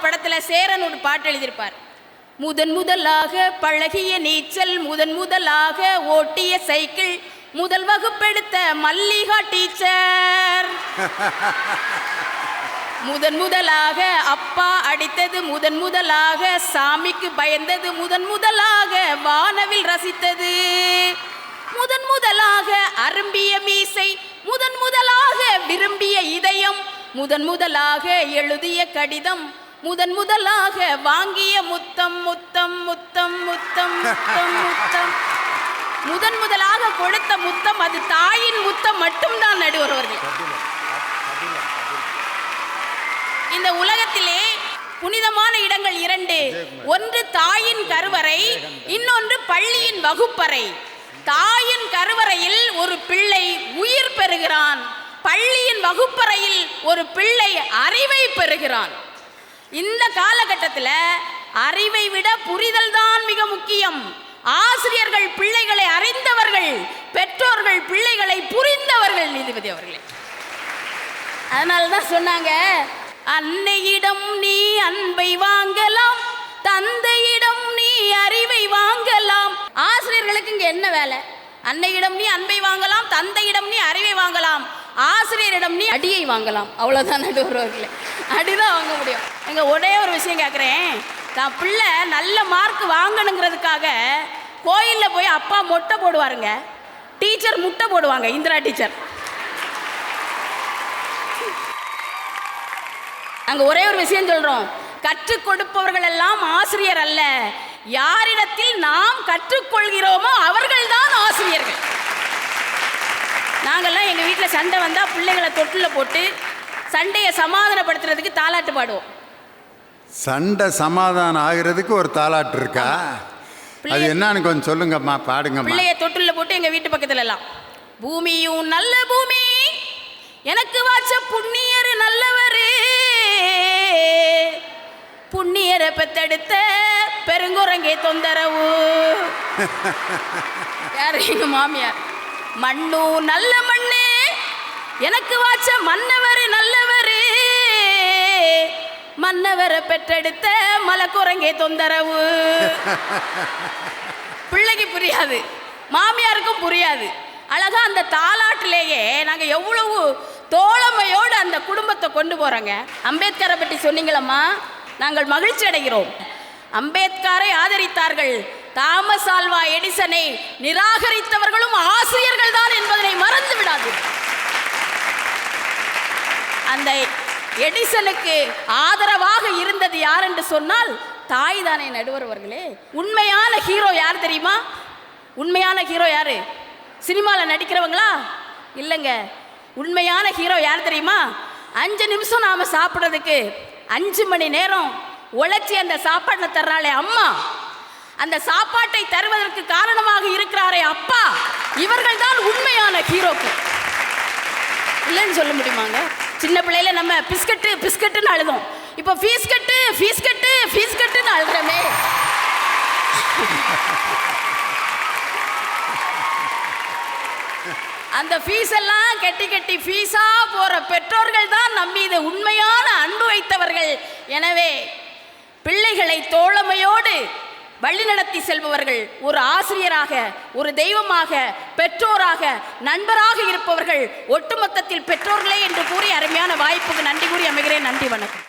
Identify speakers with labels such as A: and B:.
A: படத்தில் சேரன் ஒரு பாட்டு எழுதியிருப்பார். முதன் முதலாக பழகிய நீச்சல், முதன் முதலாக ஓட்டிய சைக்கிள், முதல் வகுப்பெடுத்த மல்லிகா டீச்சர், முதன் முதலாக அப்பா அடித்தது, முதன் முதலாக சாமிக்கு பயந்தது, முதன் முதலாக வானவில் ரசித்தது, முதன் முதலாக அரும்பிய மீசை, முதன் முதலாக விரும்பிய இதயம், முதன் முதலாக எழுதிய கடிதம், முதன் முதலாக வாங்கிய முத்தம் முத்தம் முத்தம் முத்தம் முத்தம் முத்தம், முதன் முதலாக கொடுத்த முத்தம் அது தாயின் முத்தம் மட்டும்தான் நடுவர் அவர்கள். இந்த உலகத்திலே புனிதமான இடங்கள் இரண்டு. ஒன்று தாயின் கருவறை, இன்னொன்று பள்ளியின் வகுப்பறை. தாயின் கருவறையில் ஒரு பிள்ளை உயிர் பெறுகிறான், பள்ளியின் வகுப்பறையில் ஒரு பிள்ளை அறிவை பெறுகிறான். இந்த காலகட்டத்தில் அறிவை விட புரிதல் தான் மிக முக்கியம். ஆசிரியர்கள் பிள்ளைகளை அறிந்தவர்கள், பெற்றோர்கள் பிள்ளைகளை புரிந்தவர்கள். நீதிபதி அவர்களே, அதனாலதான் சொன்னாங்க, அன்னையிடம் நீ அன்பை வாங்கலாம், தந்தையிடம் நீ அறிவை வாங்கலாம். ஆசிரியர்களுக்கு இங்க என்ன வேலை? அன்னையிடம் நீ அன்பை வாங்கலாம், தந்தையிடம் நீ அறிவை வாங்கலாம், ஆசிரியரிடம் நீ அடியை வாங்கலாம். அவ்வளவுதான் நடுவர்களே, அடிதான் வாங்க முடியும். எங்க ஒரே ஒரு விஷயம் கேட்குறேன், தான் பிள்ளை நல்ல மார்க் வாங்கணுங்கிறதுக்காக கோயிலில் போய் அப்பா மொட்டை போடுவாருங்க, டீச்சர் முட்டை போடுவாங்க. இந்திரா டீச்சர் அங்கே ஒரே ஒரு விஷயம் சொல்கிறோம், கற்றுக் கொடுப்பவர்கள் எல்லாம் ஆசிரியர் அல்ல, யாரிடத்தில் நாம் கற்றுக்கொள்கிறோமோ அவர்கள் தான் ஆசிரியர்கள். நாங்கள்லாம் எங்கள் வீட்டில் சண்டை வந்தால் பிள்ளைகளை தொட்டில் போட்டு சண்டையை சமாதானப்படுத்துறதுக்கு தாலாட்டு பாடுவோம்.
B: சண்டை சமாதானம் ஆகிறதுக்கு ஒரு தாலாட்டு இருக்கா? அது என்னன்னு கொஞ்சம் சொல்லுங்கம்மா, பாடுங்க.
A: பிள்ளைய தொட்டில் போட்டு எங்கள் வீட்டு பக்கத்துல எல்லாம், பூமியும் நல்ல பூமி, எனக்கு வாச்ச புண்ணியர் நல்லவரு, புண்ணியரை பெத்தெடுத்த பெருங்குரங்கே தொந்தரவு. யாரு? எங்க மாமியார். மண்ணும் நல்ல மண்ணு, எனக்கு வாச்ச மன்னவர் நல்லவரு, மன்னவரை பெற்றெடுத்த மலைக்குரங்கே தொந்தரவு. பிள்ளைக்கு புரியாது, மாமியாருக்கும் புரியாது. அழகா அந்த தாலாட்டிலேயே நாங்க எவ்வளவு தோழமையோடு அந்த குடும்பத்தை கொண்டு போறோங்க. அம்பேத்கரை பற்றி சொன்னீங்களம்மா, நாங்கள் மகிழ்ச்சி அடைகிறோம். அம்பேத்கரை ஆதரித்தார்கள், தாமஸ் ஆல்வா எடிசனை நிராகரித்தவர்களும் ஆசிரியர்கள் தான் என்பதனை மறந்து விடாது. அந்த எடிசனுக்கு ஆதரவாக இருந்தது யார் என்று சொன்னால் தாய் தானே நடுவர் அவர்களே. உண்மையான ஹீரோ யார் தெரியுமா? உண்மையான ஹீரோ யாரு? சினிமாவில் நடிக்கிறவங்களா? இல்லைங்க. உண்மையான ஹீரோ யார் தெரியுமா? 5 நிமிஷம் நாம சாப்பிட்றதுக்கு 5 மணி நேரம் உழைச்சி அந்த சாப்பாட்டை தர்றாளே அம்மா, அந்த சாப்பாட்டை தருவதற்கு காரணமாக இருக்கிறாரே அப்பா, இவர்கள் தான் உண்மையான ஹீரோக்கள். இல்லைன்னு சொல்ல முடியுமாங்க? சின்ன பிள்ளையில நம்ம பிஸ்கட்டு பிஸ்கட்டுன்னு அழுதோம், இப்போ ஃபீஸ் கட்டு ஃபீஸ் கட்டு ஃபீஸ் கட்டுன்னு அழுறமே. அந்த ஃபீஸ் எல்லாம் கட்டி கட்டி ஃபீஸா போற பெற்றோர்கள் தான் நம் மீது உண்மையான அன்பு வைத்தவர்கள். எனவே பிள்ளைகளை தோழமையோடு வழிநடத்தி செல்பவர்கள், ஒரு ஆசிரியராக, ஒரு தெய்வமாக, பெற்றோராக, நண்பராக இருப்பவர்கள் ஒட்டுமொத்தத்தில் பெற்றோர்களே என்று கூறி அருமையான வாய்ப்புக்கு நன்றி கூறி அமைகிறேன். நன்றி, வணக்கம்.